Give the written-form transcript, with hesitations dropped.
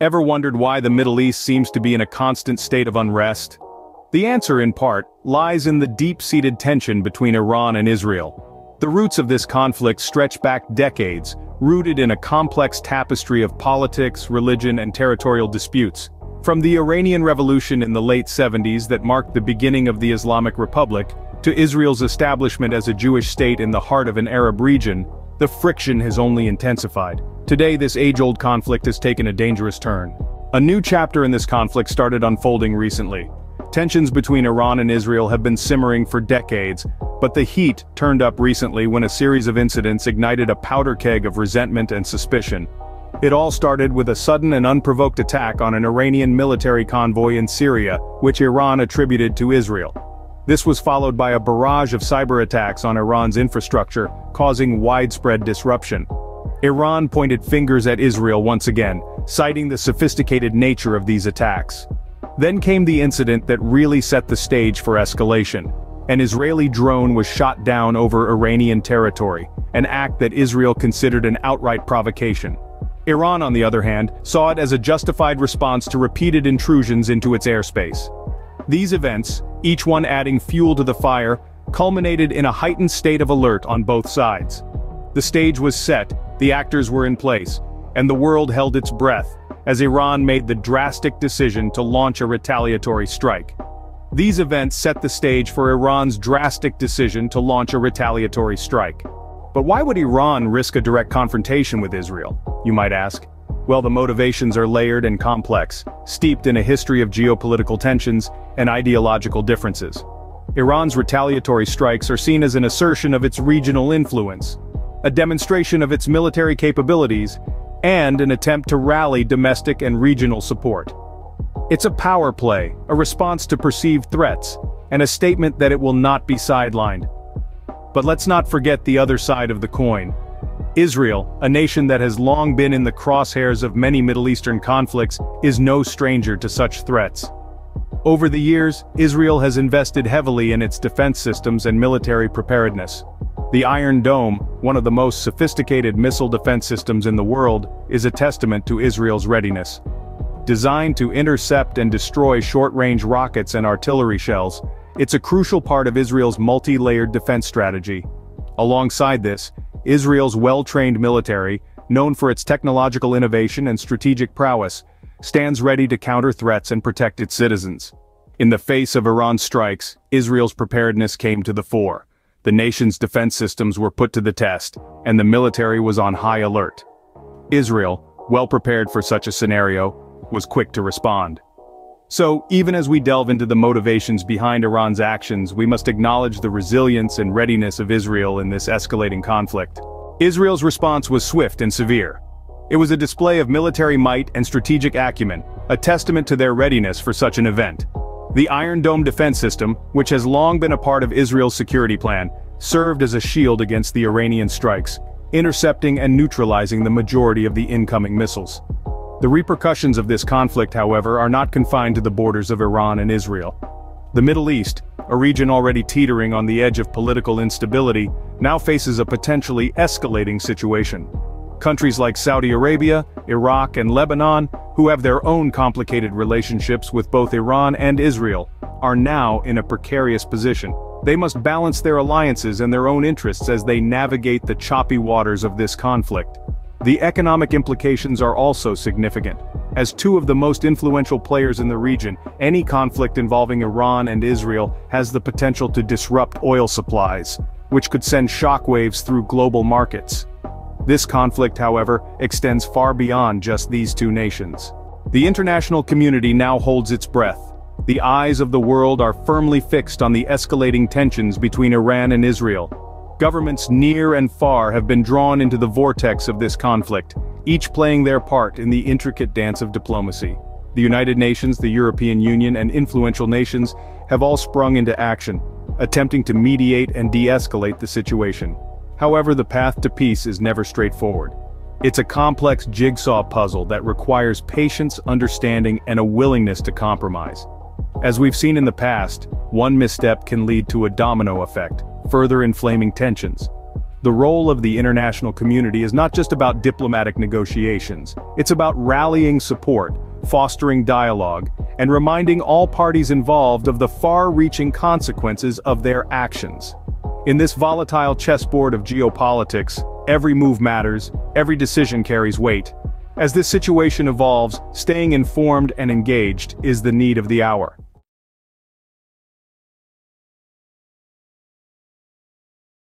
Ever wondered why the Middle East seems to be in a constant state of unrest? The answer, in part, lies in the deep-seated tension between Iran and Israel. The roots of this conflict stretch back decades, rooted in a complex tapestry of politics, religion, and territorial disputes. From the Iranian Revolution in the late 70s that marked the beginning of the Islamic Republic, to Israel's establishment as a Jewish state in the heart of an Arab region, the friction has only intensified. Today, this age-old conflict has taken a dangerous turn. A new chapter in this conflict started unfolding recently. Tensions between Iran and Israel have been simmering for decades, but the heat turned up recently when a series of incidents ignited a powder keg of resentment and suspicion. It all started with a sudden and unprovoked attack on an Iranian military convoy in Syria, which Iran attributed to Israel. This was followed by a barrage of cyber attacks on Iran's infrastructure, causing widespread disruption. Iran pointed fingers at Israel once again, citing the sophisticated nature of these attacks. Then came the incident that really set the stage for escalation. An Israeli drone was shot down over Iranian territory, an act that Israel considered an outright provocation. Iran, on the other hand, saw it as a justified response to repeated intrusions into its airspace. These events, each one adding fuel to the fire, culminated in a heightened state of alert on both sides. The stage was set, the actors were in place, and the world held its breath, as Iran made the drastic decision to launch a retaliatory strike. These events set the stage for Iran's drastic decision to launch a retaliatory strike. But why would Iran risk a direct confrontation with Israel, you might ask? Well, the motivations are layered and complex, steeped in a history of geopolitical tensions and ideological differences. Iran's retaliatory strikes are seen as an assertion of its regional influence, a demonstration of its military capabilities, and an attempt to rally domestic and regional support. It's a power play, a response to perceived threats, and a statement that it will not be sidelined. But let's not forget the other side of the coin. Israel, a nation that has long been in the crosshairs of many Middle Eastern conflicts, is no stranger to such threats. Over the years, Israel has invested heavily in its defense systems and military preparedness. The Iron Dome, one of the most sophisticated missile defense systems in the world, is a testament to Israel's readiness. Designed to intercept and destroy short-range rockets and artillery shells, it's a crucial part of Israel's multi-layered defense strategy. Alongside this, Israel's well-trained military, known for its technological innovation and strategic prowess, stands ready to counter threats and protect its citizens. In the face of Iran's strikes, Israel's preparedness came to the fore. The nation's defense systems were put to the test, and the military was on high alert. Israel, well prepared for such a scenario, was quick to respond. So, even as we delve into the motivations behind Iran's actions, we must acknowledge the resilience and readiness of Israel in this escalating conflict. Israel's response was swift and severe. It was a display of military might and strategic acumen, a testament to their readiness for such an event. The Iron Dome defense system, which has long been a part of Israel's security plan, served as a shield against the Iranian strikes, intercepting and neutralizing the majority of the incoming missiles. The repercussions of this conflict, however, are not confined to the borders of Iran and Israel. The Middle East, a region already teetering on the edge of political instability, now faces a potentially escalating situation. Countries like Saudi Arabia, Iraq, and Lebanon, who have their own complicated relationships with both Iran and Israel, are now in a precarious position. They must balance their alliances and their own interests as they navigate the choppy waters of this conflict. The economic implications are also significant. As two of the most influential players in the region, any conflict involving Iran and Israel has the potential to disrupt oil supplies, which could send shockwaves through global markets. This conflict, however, extends far beyond just these two nations. The international community now holds its breath. The eyes of the world are firmly fixed on the escalating tensions between Iran and Israel. Governments near and far have been drawn into the vortex of this conflict, each playing their part in the intricate dance of diplomacy. The United Nations, the European Union, and influential nations have all sprung into action, attempting to mediate and de-escalate the situation. However, the path to peace is never straightforward. It's a complex jigsaw puzzle that requires patience, understanding, and a willingness to compromise. As we've seen in the past, one misstep can lead to a domino effect, further inflaming tensions. The role of the international community is not just about diplomatic negotiations, it's about rallying support, fostering dialogue, and reminding all parties involved of the far-reaching consequences of their actions. In this volatile chessboard of geopolitics, every move matters, every decision carries weight. As this situation evolves, staying informed and engaged is the need of the hour.